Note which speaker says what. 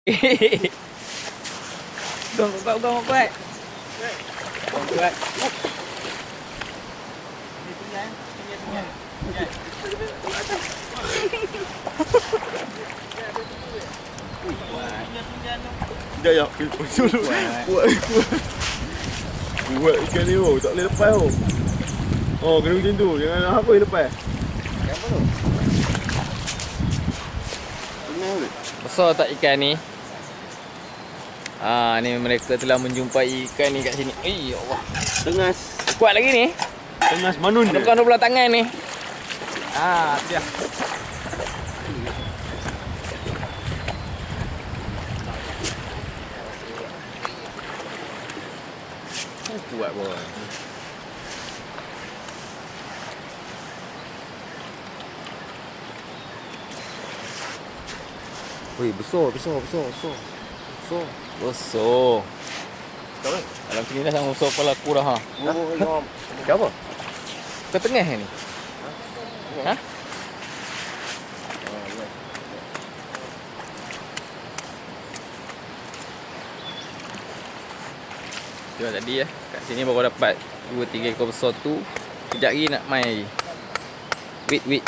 Speaker 1: Gong kuat. Gong kuat.
Speaker 2: Ya. Buat ikan ni tak boleh lepas tu. Oh, kena macam tu. Jangan apa yang lepas.
Speaker 1: Apa tu?
Speaker 2: Tengah tu.
Speaker 1: Besar tak ikan ni? Ni mereka telah menjumpai ikan ni kat sini. Ya Allah.
Speaker 2: Tengas.
Speaker 1: Kuat lagi ni.
Speaker 2: Tengas manun dia.
Speaker 1: Bukan 12 tangan ni. Dia. Kuat boy.
Speaker 2: Weh, besar.
Speaker 1: Besar.
Speaker 2: Tahu kan?
Speaker 1: Dalam sini dah sama besar kepala aku dah.
Speaker 2: Oh,
Speaker 1: Siapa? Ke tengah ni? Ha? Tu tadi kat sini baru dapat 2-3 ekor besar tu. Kejap lagi nak mai. Wait.